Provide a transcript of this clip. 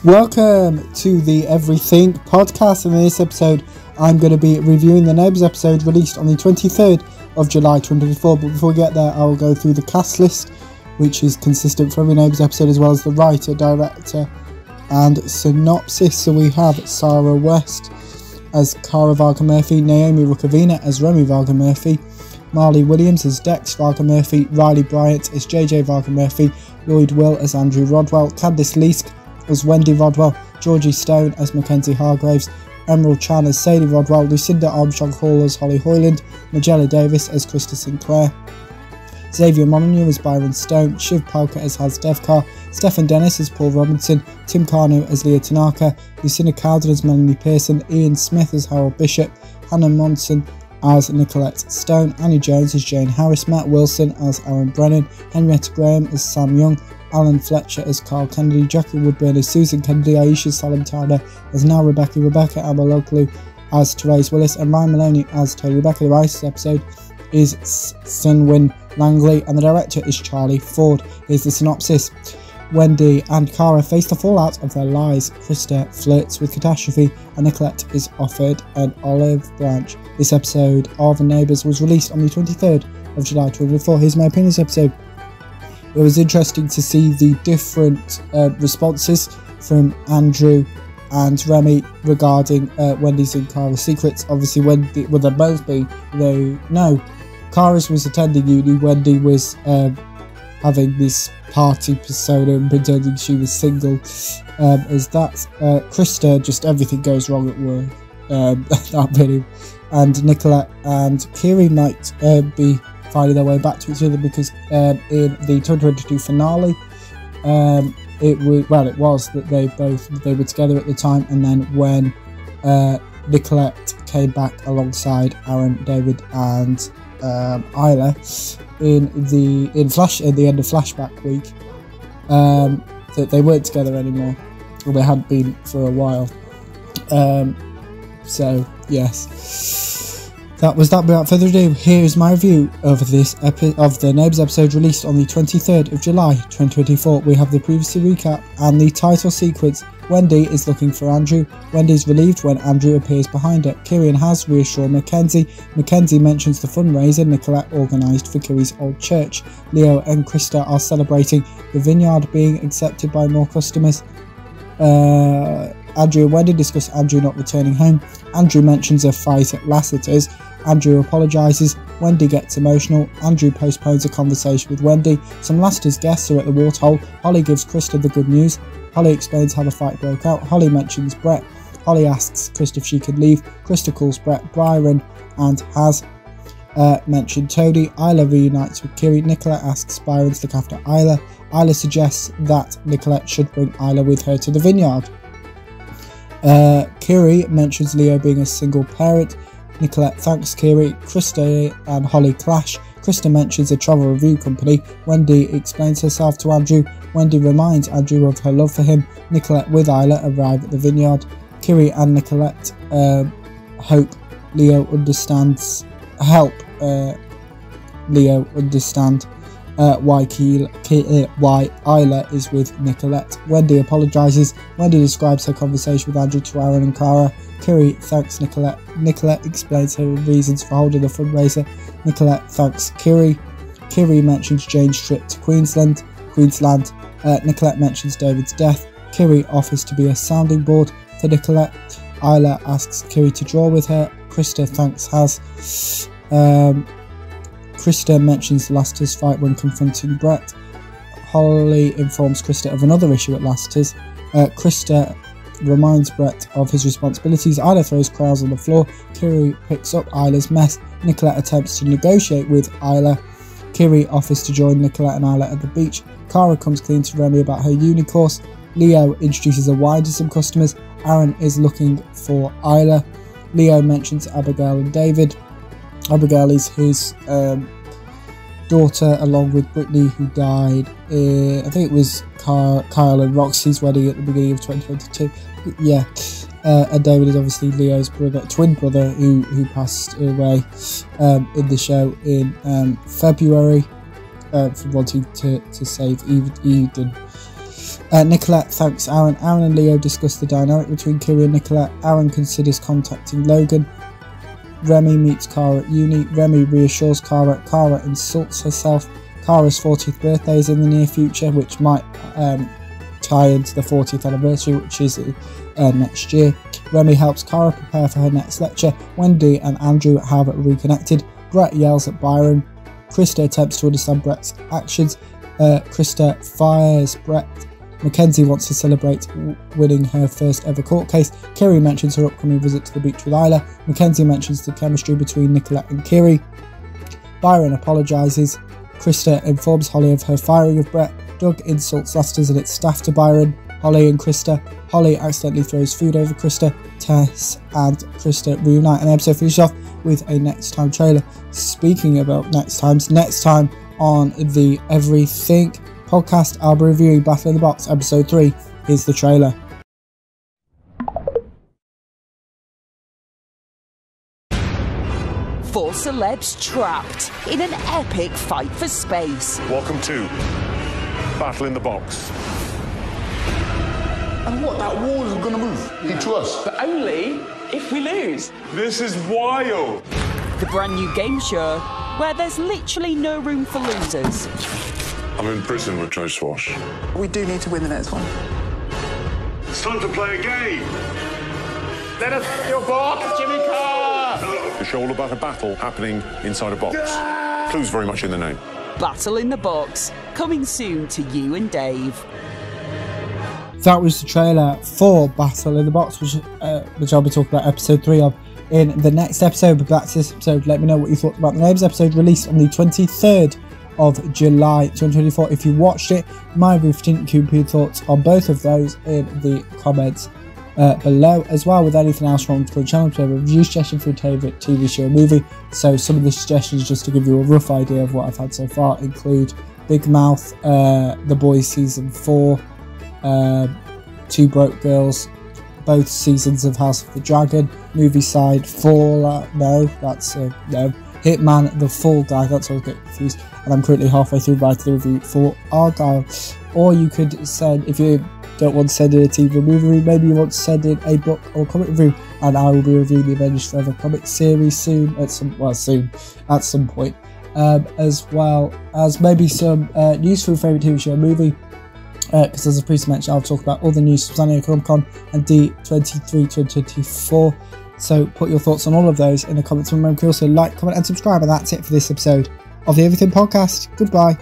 Welcome to the Everything podcast, and in this episode I'm going to be reviewing the Neighbours episode released on the 23rd of July 2024, but before we get there I will go through the cast list, which is consistent for every Neighbours episode, as well as the writer, director and synopsis. So we have Sarah West as Cara Varga Murphy, Naomi Rukavina as Remy Varga Murphy, Marley Williams as Dex Varga Murphy, Riley Bryant as JJ Varga Murphy, Lloyd Will as Andrew Rodwell, Candice Leask as Wendy Rodwell, Georgie Stone as Mackenzie Hargraves, Emerald Chan as Sadie Rodwell, Lucinda Armstrong Hall as Holly Hoyland, Magella Davis as Krista Sinclair, Xavier Molyneux as Byron Stone, Shiv Palka as Haz Devkar, Stephen Dennis as Paul Robinson, Tim Carno as Leah Tanaka, Lucinda Cowden as Melanie Pearson, Ian Smith as Harold Bishop, Hannah Monson as Nicolette Stone, Annie Jones as Jane Harris, Matt Wilson as Aaron Brennan, Henrietta Graham as Sam Young, Alan Fletcher as Carl Kennedy, Jackie Woodburn as Susan Kennedy, Aisha Salamtana as Now Rebecca Amaloglu as Therese Willis, and Ryan Maloney as Tony Rebecca. The writer's episode is Sinwin Langley and the director is Charlie Ford. Here's the synopsis. Wendy and Cara face the fallout of their lies. Krista flirts with catastrophe and Nicolette is offered an olive branch. This episode of Neighbours was released on the 23rd of July 2024. Here's my opinion of this episode. It was interesting to see the different responses from Andrew and Remy regarding Wendy's and Cara's secrets. Obviously, Wendy, well, they'll both be, no, Cara's was attending uni, Wendy was having this party persona and pretending she was single. As that, Krista, just everything goes wrong at work. That video. And Nicolette and Kiri might be finding their way back to each other, because in the 2022 finale it was that they were together at the time, and then when Nicolette came back alongside Aaron, David and Isla in the end of Flashback Week, that they weren't together anymore, or they hadn't been for a while. So yes, that was that. Without further ado, here is my review of this of the Neighbours episode released on the 23rd of July 2024. We have the previously recap and the title sequence. Wendy is looking for Andrew. Wendy is relieved when Andrew appears behind her. Kiri and Haz reassure Mackenzie. Mackenzie mentions the fundraiser Nicolette organised for Kiri's old church. Leo and Krista are celebrating the vineyard being accepted by more customers. Andrew and Wendy discuss Andrew not returning home. Andrew mentions a fight at Lassiter's. Andrew apologises. Wendy gets emotional. Andrew postpones a conversation with Wendy. Some Lassiter's guests are at the waterhole. Holly gives Krista the good news. Holly explains how the fight broke out. Holly mentions Brett. Holly asks Krista if she can leave. Krista calls Brett Byron and Haz mentioned Toadie. Isla reunites with Kiri. Nicolette asks Byron to look after Isla. Isla suggests that Nicolette should bring Isla with her to the vineyard. Kiri mentions Leo being a single parent. Nicolette thanks Kiri. Krista and Holly clash. Krista mentions a travel review company. Wendy explains herself to Andrew. Wendy reminds Andrew of her love for him. Nicolette with Isla arrive at the vineyard. Kiri and Nicolette hope Leo understands. Help Leo understand why Isla is with Nicolette. Wendy apologises. Wendy describes her conversation with Andrew to Aaron and Cara. Kiri thanks Nicolette. Nicolette explains her reasons for holding the fundraiser. Nicolette thanks Kiri. Kiri mentions Jane's trip to Queensland. Nicolette mentions David's death. Kiri offers to be a sounding board for Nicolette. Isla asks Kiri to draw with her. Krista thanks Haz. Krista mentions Lassiter's fight when confronting Brett. Holly informs Krista of another issue at Lassiter's. Krista reminds Brett of his responsibilities. Isla throws crowns on the floor. Kiri picks up Isla's mess. Nicolette attempts to negotiate with Isla. Kiri offers to join Nicolette and Isla at the beach. Cara comes clean to Remy about her uni course. Leo introduces a wine to some customers. Aaron is looking for Isla. Leo mentions Abigail and David. Abigail is his daughter, along with Brittany, who died I think it was Kyle and Roxy's wedding at the beginning of 2022. Yeah, and David is obviously Leo's brother, twin brother, who passed away in the show in February for wanting to save Eden. Nicolette thanks Aaron. Aaron and Leo discuss the dynamic between Kiri and Nicolette. Aaron considers contacting Logan. Remy meets Cara at uni. Remy reassures Cara. Cara insults herself. Cara's 40th birthday is in the near future, which might tie into the 40th anniversary, which is next year. Remy helps Cara prepare for her next lecture. Wendy and Andrew have reconnected. Brett yells at Byron. Krista attempts to understand Brett's actions. Krista fires Brett. Mackenzie wants to celebrate winning her first ever court case. Kiri mentions her upcoming visit to the beach with Isla. Mackenzie mentions the chemistry between Nicolette and Kiri. Byron apologises. Krista informs Holly of her firing of Brett. Doug insults Lassiter's and its staff to Byron, Holly and Krista. Holly accidentally throws food over Krista. Tess and Krista reunite, and the episode finishes off with a next time trailer. Speaking about next time on the Everything podcast, I'll be reviewing Battle in the Box episode 3. Here's the trailer. Four celebs trapped in an epic fight for space. Welcome to Battle in the Box. And what, that wall is going to move into us? But only if we lose. This is wild. The brand new game show where there's literally no room for losers. I'm in prison with Joe Swash. We do need to win the next one. It's time to play a game. Let us have your box, Jimmy Carr! A show all about a battle happening inside a box. Clues very much in the name. Battle in the Box, coming soon to you and Dave. That was the trailer for Battle in the Box, which I'll be talking about episode 3 of in the next episode. But that's this episode. Let me know what you thought about the Neighbours episode, released on the 23rd of July 2024. If you watched it, my review thoughts on both of those in the comments below, as well with anything else from the channel. To have a review suggestion for a favourite TV show or movie. So some of the suggestions, just to give you a rough idea of what I've had so far, include Big Mouth, The Boys Season 4, Two Broke Girls, both seasons of House of the Dragon, Movie Side, Fallout, no, Hitman, The Fall Guy, that's what I was getting confused, and I'm currently halfway through writing the review for Argyle. Or you could send, if you don't want to send in a TV or movie review, maybe you want to send in a book or comic review, and I will be reviewing the Avengers Forever comic series soon, at some point, as well as maybe some news for your favourite TV show or movie, because as I previously mentioned, I'll talk about all the news from San Diego Comic-Con and D23 2024. So put your thoughts on all of those in the comments. Remember, you can also like, comment and subscribe, and that's it for this episode of the Everything Podcast. Goodbye.